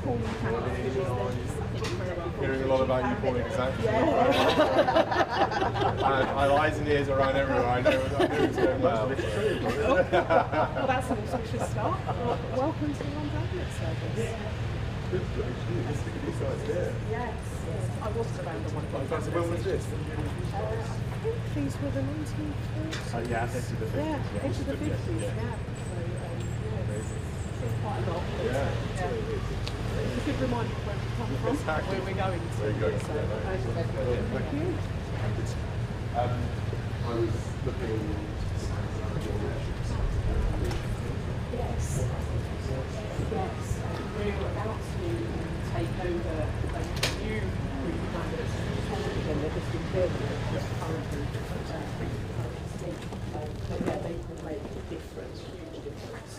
falling challenges. Hearing a lot about you falling exactly. Yeah. I have eyes and ears around everywhere. I know it's going well. Well, that's an exciting start. Well, welcome to the ambulance service. Yes, I wasn't around at one point. When was this? I think these were the 1940s. Yeah, edge of the 50s. Yeah, edge of the 50s, yeah. So, quite a lot. Yeah. It's a good reminder of where we come from, Exactly. where we're going to. Where you're going to, Thank you. I was looking. Yes. Yes. We're about to take over a new group of members. And they're just in there. Current group but yeah, they can make a difference, huge difference.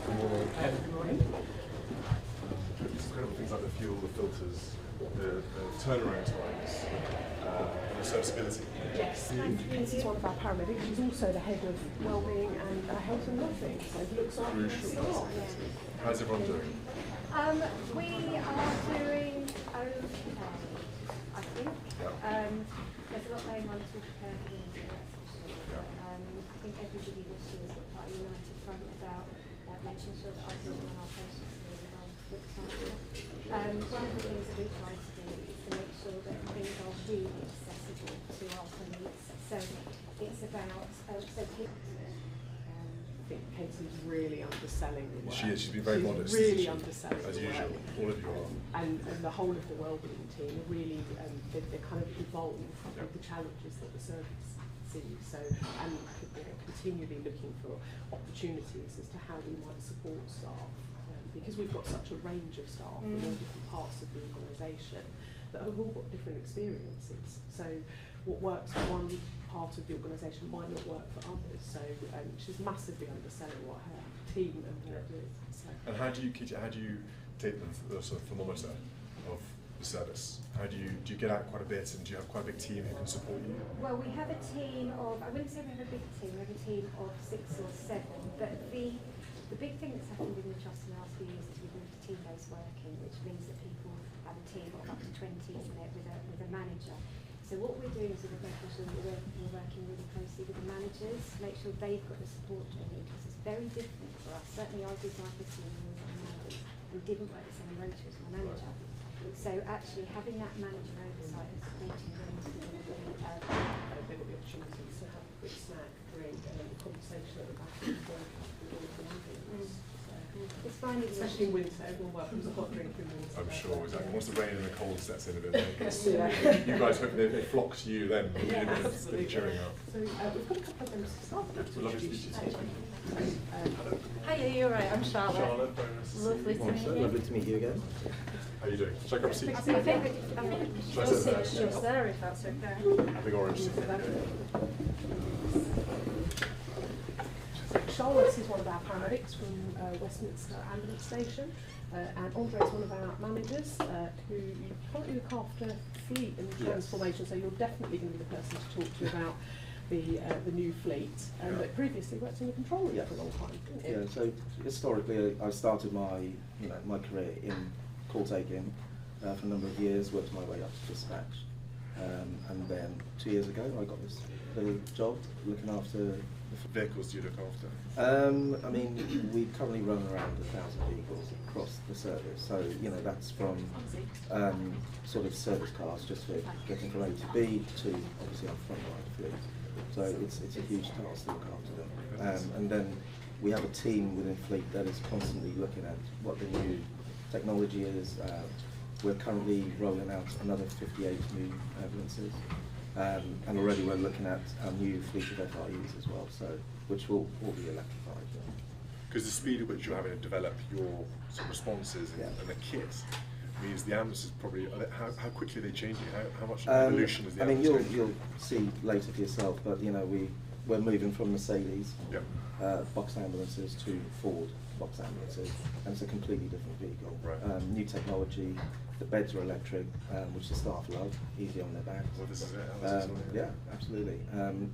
Good morning. It's incredible things like the fuel, the filters, the turnaround times, and the serviceability. Yes, and this is one of our paramedics. He's also the head of wellbeing and health and wellbeing. So he looks after the staff. How's everyone doing? We are doing okay, I think. Yeah. There's a lot going on to prepare for the winter, that's for sure. I think everybody this year has got quite a united front about making sure that our children and our patients are looked after. One of the things that we try to do is to make sure that things are really accessible to our colleagues. So it's about I think Katie's really underselling the work. She is. She's been very modest. Really underselling as the usual. work. All of you are. And the whole of the wellbeing team are really they kind of evolve with the challenges that the service sees. So and continually looking for opportunities as to how we might support staff because we've got such a range of staff in all different parts of the organisation that have all got different experiences. So what works for one part of the organisation might not work for others. So she's massively underselling what her team and what they're doing. So. And how do you take the sort of thermometer of the service? How do you get out quite a bit, and do you have quite a big team who can support you? Well, we have a team of, I wouldn't say we have a big team, we have a team of 6 or 7, but the big thing that's happened in the trust in the last few years is we've moved to team-based working, which means that people have a team of up to 20 in there with a manager. So what we're doing is we're making sure that we're working really closely with the managers, make sure they've got the support they need, because it's very different for us. Certainly I did my 15 years at managers and didn't work the same rota as my manager. So actually having that manager oversight and supporting them is really, really they've got the opportunity to have a quick snack, drink, and then the conversation at the back of the work with all the ambulance. it's finding Especially in winter, everyone welcomes a hot drink in winter. I'm sure, exactly. Once the rain and the cold sets in a bit, Yeah. you guys hope they flock to you then. Yeah, It's been cheering up. So we've got a couple of members of staff to Lovely to introduce meet you. you. Hiya, you're right, I'm Charlotte. Charlotte, very nice to see Lovely you. to meet you. Lovely to meet you again. How are you doing? Shall I grab a seat? I think Shall I you'll sit see there? it's just there if that's okay. Big orange seat. Charlotte is one of our paramedics from Westminster Ambulance Station, and Andre is one of our managers who currently look after fleet and transformation, so you're definitely going to be the person to talk to about the new fleet, but previously worked in the control room for a long time, didn't you? Yeah, so historically I started my career in call taking for a number of years, worked my way up to dispatch, and then 2 years ago I got this little job looking after The vehicles do you look after? I mean, we currently run around 1,000 vehicles across the service, so that's from sort of service cars just for getting from A to B to obviously our frontline fleet. So it's a huge task to look after them, and then we have a team within fleet that is constantly looking at what the new technology is. We're currently rolling out another 58 new ambulances. And already we're looking at our new fleet of FRUs as well, so which will all be electrified. Because the speed at which you're having to develop your sort of responses and the kit means the ambulances probably, how quickly are they changing? How much evolution is the ambulance going through? You'll see later for yourself, but we're moving from Mercedes box ambulances to Ford box ambulances, and it's a completely different vehicle. Right. New technology. The beds are electric, which the staff love, easy on their backs. Well, this is it. Yeah, absolutely.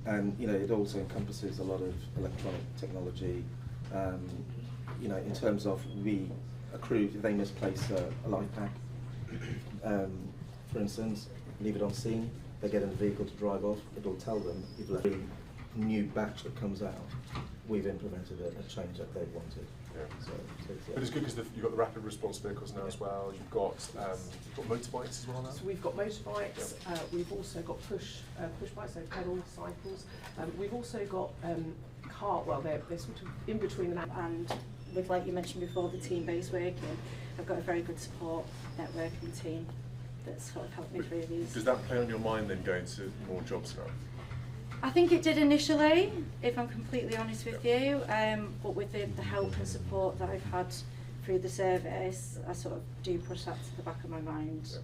And it also encompasses a lot of electronic technology. In terms of we a crew, if they misplace a life pack, for instance, leave it on scene, they get in the vehicle to drive off, it'll tell them if a new batch that comes out, we've implemented a change that they wanted. Yeah. So But it's good because you've got the rapid response vehicles now as well. You've got motorbikes as well now. So we've got motorbikes. We've also got push bikes, so pedal cycles. We've also got they're sort of in between the And with, like you mentioned before, the team-based working, I've got a very good support networking team that's sort of helped me through these. Does that play on your mind then going to more jobs now? I think it did initially, if I'm completely honest with you, but with the help and support that I've had through the service, I sort of do push that to the back of my mind.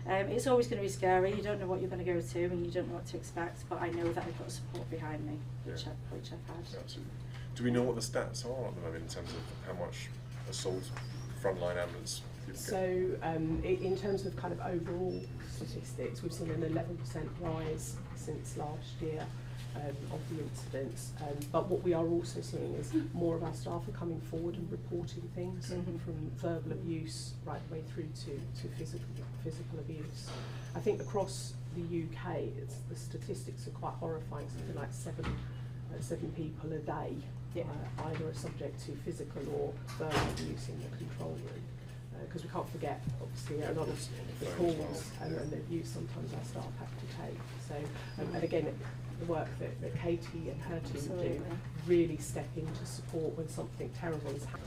It's always going to be scary, you don't know what you're going to go to and you don't know what to expect, but I know that I've got support behind me, which I've had. Yeah, absolutely. Do we know what the stats are at the moment in terms of how much assault frontline ambulance people get? So in terms of kind of overall statistics, we've seen an 11% rise since last year of the incidents. But what we are also seeing is more of our staff are coming forward and reporting things from verbal abuse right the way through to physical abuse. I think across the UK, the statistics are quite horrifying. Something like seven people a day either are subject to physical or verbal abuse in the control room. Because we can't forget, obviously, a lot of the calls and the abuse sometimes our staff have to take. So, and again, the work that Katie and her team do really step in to support when something terrible is happening.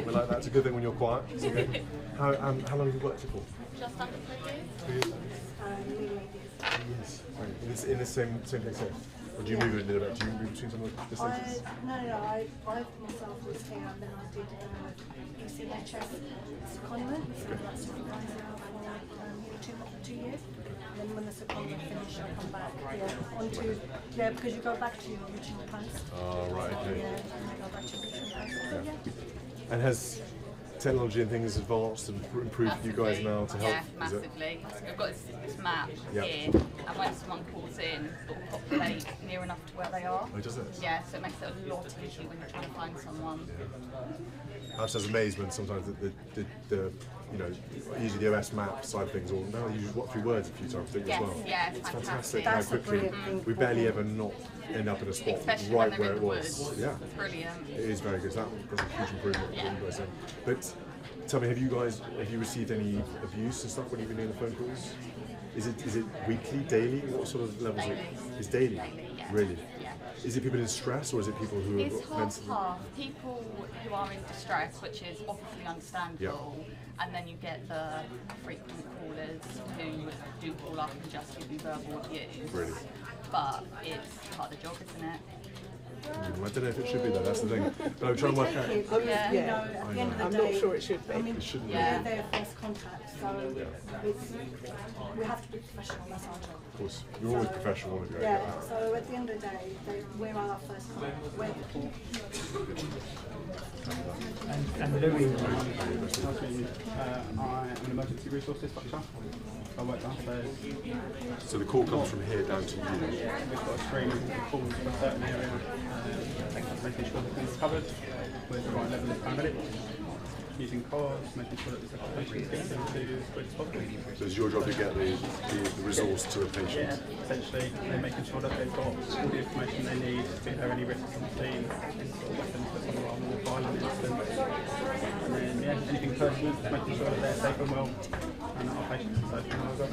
We like that. It's a good thing when you're quiet. It's okay. How long have you worked here for? Just under 3 years. 3 years. Yes. Right. In the same place here? Or do you move a little bit? Do you move between some of the places? No, I myself was here and then I did PCHS secondment, so that's supervisor for 2 years. And then when the secondment finished, I come back because you go back to your original post. Oh, right, okay. Yeah, and I go back to your original post. So, yeah. And has technology and things advanced and improved for you guys now to help? Yeah, massively. We've got this map Yep. here, and when someone calls in, it will populate near enough to where they are. Oh, does it? Yeah, so it makes it a lot easier when you're trying to find someone. I was just amazed when sometimes the usually the OS map side of things, or no, you walk through words a few times, don't you, as Yes, well? yeah, It's it's fantastic fantastic. how That's a quickly brilliant thing we for barely them. ever not end up in a spot Especially right when where they're it in the was. woods. Yeah. It's brilliant. It is very good. That was a huge improvement Yeah. what you guys did. But tell me, have you received any abuse and stuff when you've been doing the phone calls? Is it weekly, daily? What sort of levels? Daily. It's daily. Daily, yeah. Really? Yeah. Is it people in stress or is it people who It's are mentally? half people who are in distress, which is obviously understandable, and then you get the frequent callers who do call up and just give you verbal abuse. Really? But it's part of the job, isn't it? I don't know if it should be though, that's the thing. But I'm trying to work out. Yeah. You know, at the end of the I'm day, not sure it should be. I mean, It shouldn't we're be. their first contact, so we have to be professional. That's our job. Of course, you're always professional if you're Yeah. like that. So at the end of the day, we're our first contact. And Louis, I'm an emergency resource dispatcher. I work downstairs. So the call comes from here down to you. We've got a screen that calls for a certain area, making sure that things covered with the right level of paramedics, using cars, making sure that the patients get them to as quick as possible. So it's your job to get the resource to the patient. Yeah, essentially, they're making sure that they've got all the information they need, if there are any risks on the scene, any sort of weapons that are on more violent incidents. And then, yeah, anything personal, making sure that they're safe and well, and that our patients are safe and well as well.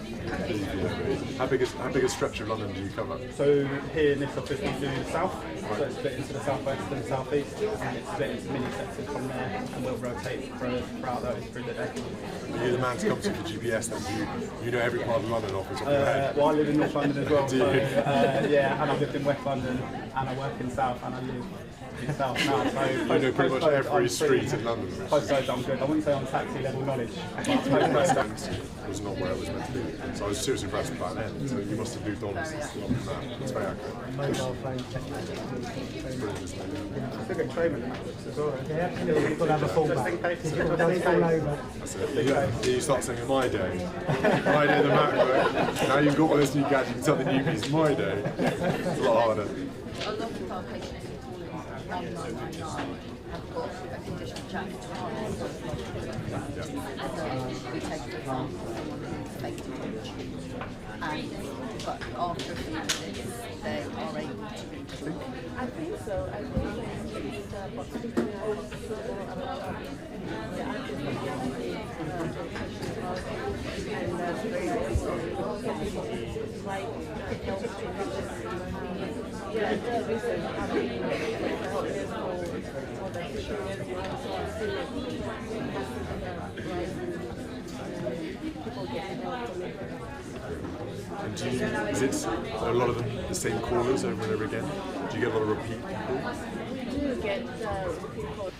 How big a stretch of London do you cover? So here in this office we do the south, so it's split into the southwest and the southeast, and it's split into mini sectors from there, and we'll rotate throughout those through the day. You're the man to come to for GPS then, you know every part of London off the top of your head. Well, I live in North London as well, Do so you? yeah, and I've lived in West London, and I work in South, and I live South now, so You know pretty much postcode, every I'm street pretty- in London. Postcode, I'm good. I wouldn't say on taxi level knowledge. But postcode, West End was not where it was meant to be. So I was seriously impressed by that end. So you must have moved on since a lot from that. It's very accurate. mobile phone technology. Brilliant, isn't it? Still get training as well. Yeah, you've got to have a fallback. Just in case fall over. That's it. You start saying, my day. My day, the MacBook. Now you've got all this new gadget, you can tell the newbies, my day. It's a lot harder. A lot of our patients who call in 1999 have got a condition challenge tomorrow. We take the example of someone who's faked but after a few visits, they are able to read the book. I think so. I think but speaking about And do you, is it a lot of the same callers over and over again? Do you get a lot of repeat people? we do get repeat calls.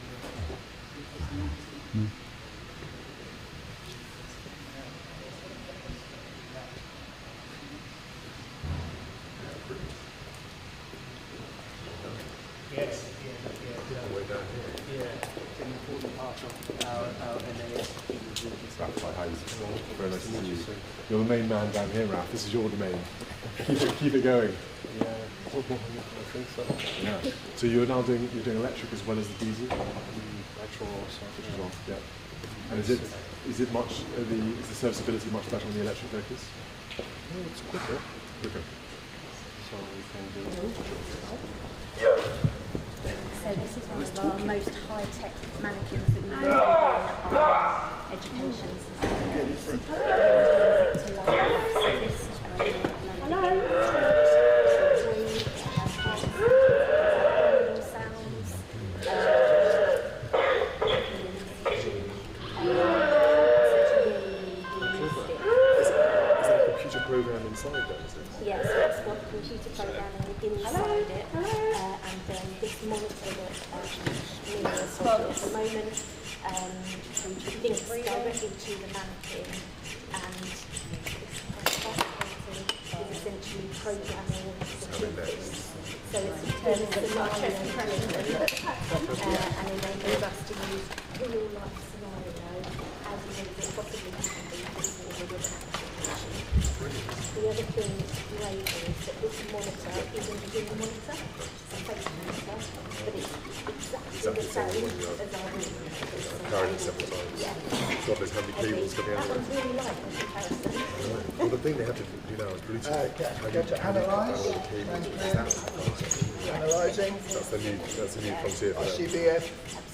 Yes, yeah. Way down here. Yeah, it's an important part of our NAS. That's quite high. Very nice to meet you. You're the main man down here, Ralph. This is your domain. Keep it going. Yeah, I think so. Yeah. So you're doing electric as well as the diesel? Petrol also. Which is on, yeah. And is it much is the serviceability much better on the electric vehicles? It's quicker, Quicker. so we can do. So this is one of our most high-tech mannequins that we use in our education system. Is there a computer program inside that? Is it? Yes, it's got computer programming inside it, and then this monitor that Mia is on at the moment links directly to the mannequin, and this is essentially programming the two things. So it's determined the chest and enables us to use real-life scenario as many as possibly can be within an application. The other thing that's great is that this monitor isn't a real monitor, it's a face monitor, but it's exactly the same as our real monitor. I've carried it several times. Yeah. God knows how many cables coming out That of one's it. really light in comparison. Well, the thing they have to do now is Bluetooth. Go to analyse. Analysing. That's the new frontier for them. CBF.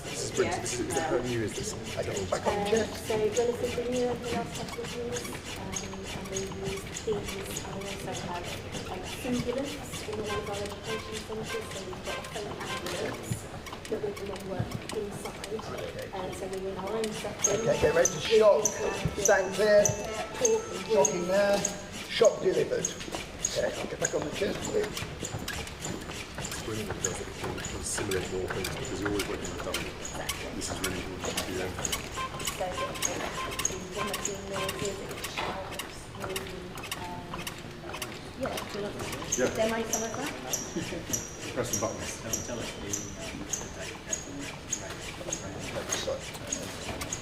This is brilliant. How new is this? Back on the chair. So relatively new over the last couple of years, and we use these, and we also have singulars in one of our education centres, so we've got a phone ambulance that we can then work inside, so we're in our own setting. Okay, get ready to shock. Stand clear. Shocking there. Shock delivered. Okay, I'll get back on the chair. It's brilliant because it can simulate more things because you're always working with double. This is really good to do. So the vomiting noises, shouts, yeah, do you want to demo some of that? Press some buttons.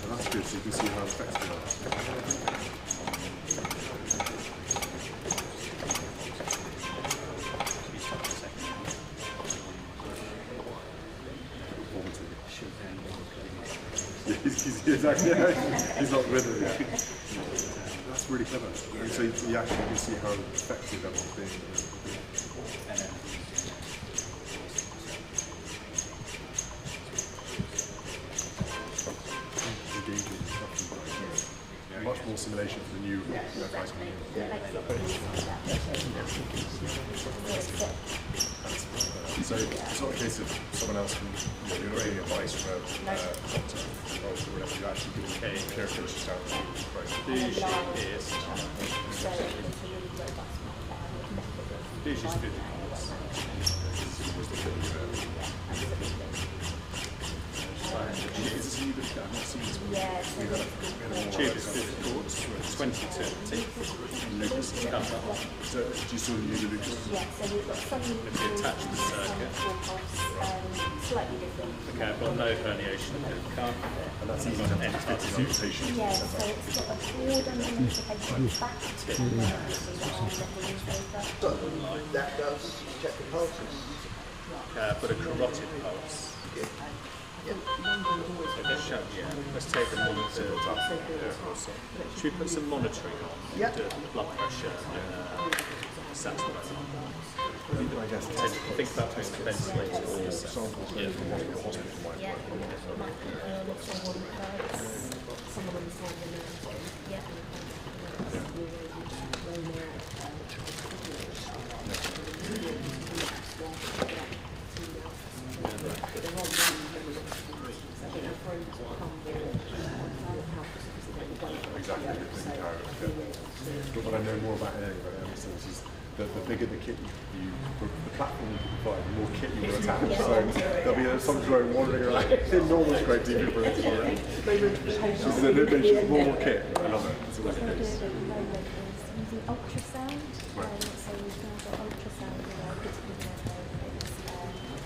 And that's good, so you can see how effective they are. He's exactly. He's not with it yet. That's really clever. And so you actually can see how effective that one's being. Much more simulation for the new device. So it's not a case of someone else from, you're not getting advice from a doctor or whatever, you're actually giving characteristics down to the The shape is So it's a really robust method. usually 50 pounds. was the kit you had. Is this a new bit? I've not seen this one. Yeah, so We had a Tube is 22 and Lucas is cut that one. So, do you still use a Lucas? yeah, so we've got some If you attach the circuit. slightly different. Okay, I've got no herniation of the calf. And that's easy to fit into the patient. Yeah, so it's got a board underneath the patient's back. So that does check the pulses. I've got a carotid pulse. So let's show, let's take the monitor up. Should we put some monitoring on? Yeah. The blood pressure and saturate. I guess Think about putting the ventilator or samples from one of your hospital might Yeah. work. Exactly. But what I know more about air is the bigger the kit the platform you provide, the more kit you will attach. So there'll be some drone wandering around. Enormous great deep for it. This is an image of more kit. I love it. It's always the case. Using ultrasound, so we've now got ultrasound in our critical care areas,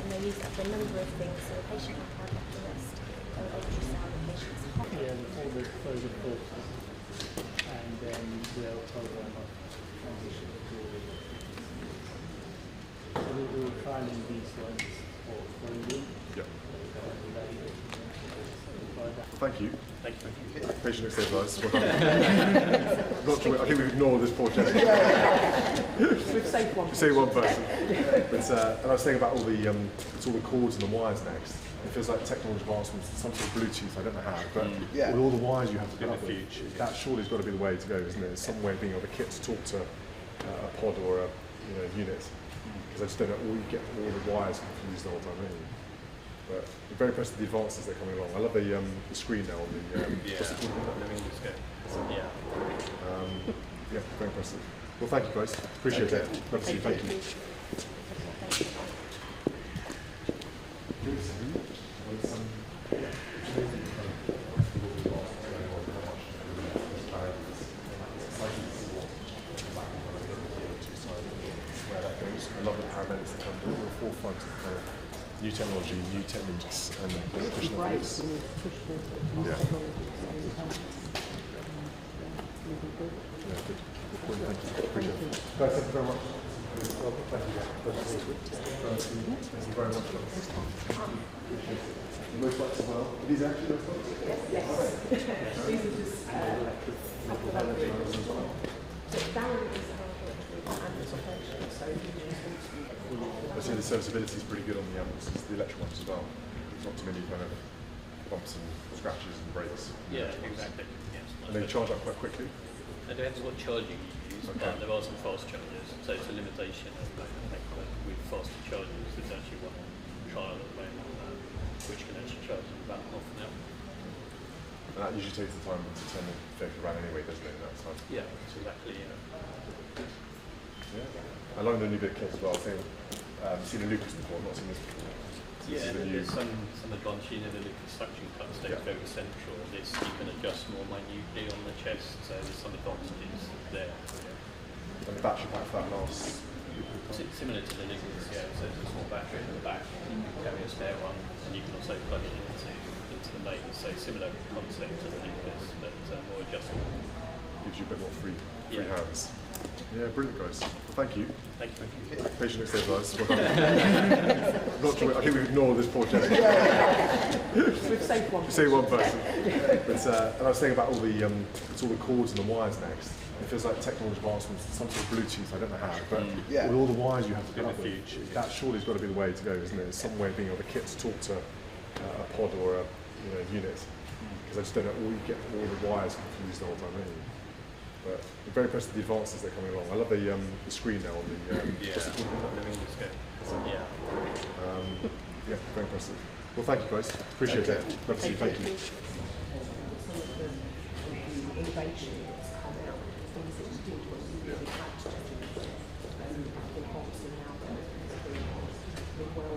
and they use that for a number of things. So the patient will have left arrest, they'll ultrasound the patient's heart. Yeah, all the frozen forces, and then we'll program up transition to. So we will trialing these ones for you. Yeah. Thank you. Thank you. Patient looks stabilised. Not sure. I think we've ignored this poor gentleman. We've saved one. Say one person. But, and I was saying about all the cords and the wires next. It feels like technology advancements, some sort of Bluetooth, I don't know how, but Yeah. with all the wires you have to put In up the with, future, that surely has got to be the way to go, isn't it? Some way of being able to kit to talk to a pod or a unit. Because I just don't know, all the wires confused the whole time, really. But I'm very impressed with the advances that are coming along. I love the screen now on the what's it called? Yeah. Yeah, very impressive. Well, thank you guys. Appreciate it. Love to see you. Thank you. I love the paramedics that come to the forefront of kind of new technology, new techniques, and pushing the pace. Yeah. Yeah, good. Thank you. Appreciate it. Guys, thank you very much. Thank you very much. Most lights as well. Are these actually those lights? Yes. These are just I see the serviceability is pretty good on the ambulances, the electric ones as well. There's not too many kind of bumps and scratches and breaks. Yeah, exactly. Yes. And they charge up quite quickly. It depends what charging you use. Okay. There are some fast chargers, so it's a limitation of with faster chargers. There's actually one on trial at the moment, which can actually charge in about half an hour. And that usually takes the time to turn the vehicle around anyway, doesn't it, in that time? Yeah, it's exactly. Yeah. I like the new bit kit as well. I think I've seen the Lucas before, not seen this before. So this is the new. There's some advantage in the Lucas suction cup stays very central. This you can adjust more minutely on the chest, so there's some advantages there. And the battery pack for that lasts. Similar to the Lucas, yeah. So there's a small battery in the back. You can carry a spare one, and you can also plug it into the main. So similar concept to the Lucas, but more adjustable. Gives you a bit more free hands. Yeah, brilliant guys. Well, thank you. Thank you. Patient looks stabilised. Not sure. I think we've ignored this poor gentleman. We've saved one. Say one person. But and I was saying about all the cords and the wires next. It feels like technology advancements, some sort of Bluetooth, I don't know how, but with all the wires you have to put up with, that surely has got to be the way to go, isn't it? Some way of being able to kit to talk to a pod or a unit. Because I just don't know, all the wires confused the whole time, really. But I'm very impressed with the advances that are coming along. I love the screen now on the what's it called? Yeah, very impressive. Well, thank you guys. Appreciate it. Love to see you. Thank you. Innovation that's come out, things that you did when you really had to do, I think obviously now that it's been well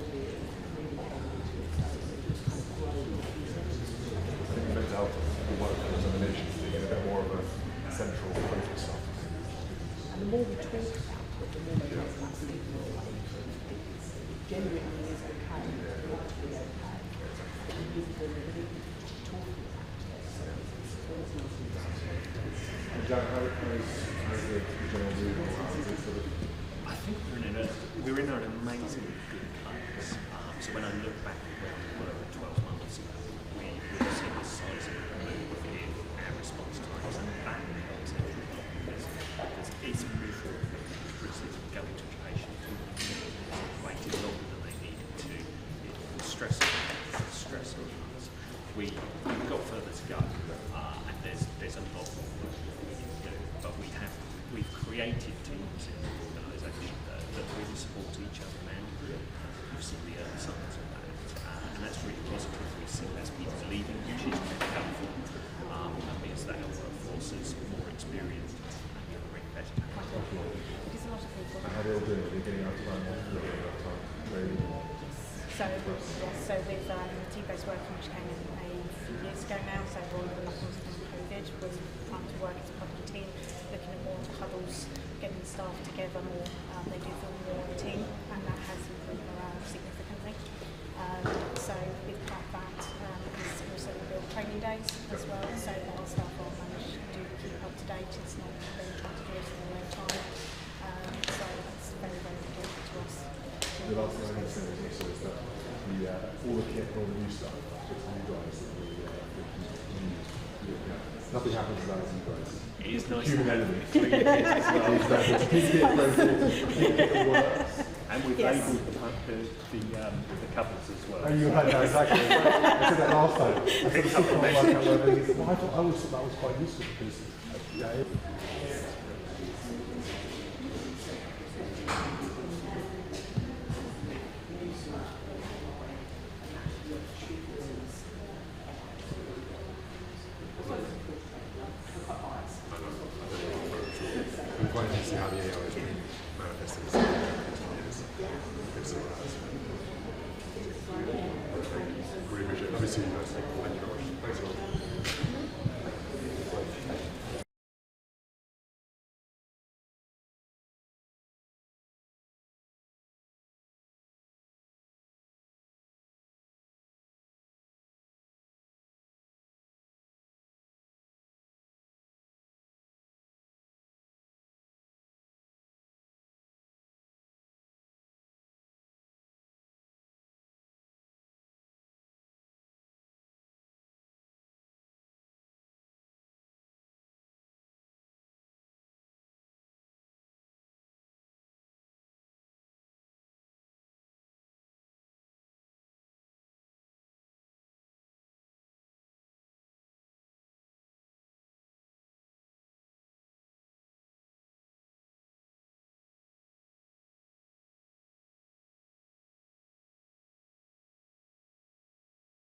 more we talk about it, the more we get that stigma away. It genuinely is okay, it ought to be okay. But we need to talk about it. So it's And Jack, how's the general mood around it? Sort of? I think we're in an amazingly good place. So when I look back at where we were 12 months ago, we would have seen the size of the move in our response times, and that helps everyone because it's moving quickly going to a patient who waited longer than they needed to. It was stressing us. We've got further to go, and there's a lot more work we need to do, but we've created teams in the organisation that really support each other now. You've seen the early signs of that, and that's really positive. We see less people leaving, which is really helpful. That means that our workforce is more experienced and delivering better. Because a lot of people. How are they all doing? Are they getting out of time? So with team-based working, which came in a few years ago now, so one of the lessons from COVID was trying to work as a proper team, looking at more huddles, getting the staff together more. They do feel more of a team, and that has improved morale significantly. So big part of that is also the build training days as well, so that our staff are managed to keep up to date. It's not them trying to do it in their own time. So that's very, very important to us. The last thing I need to say is also is that all the kit and all the new stuff, it's you guys that nothing happens without you guys. It is nice. Human element. Exactly. Keep it works. And we've labelled the cupboards as well. And you had that exactly. I said that last time. I thought I always thought that was quite useful because I'm quite interested to see how the AI has been manifested itself in years. Really appreciate it. Obviously, you guys.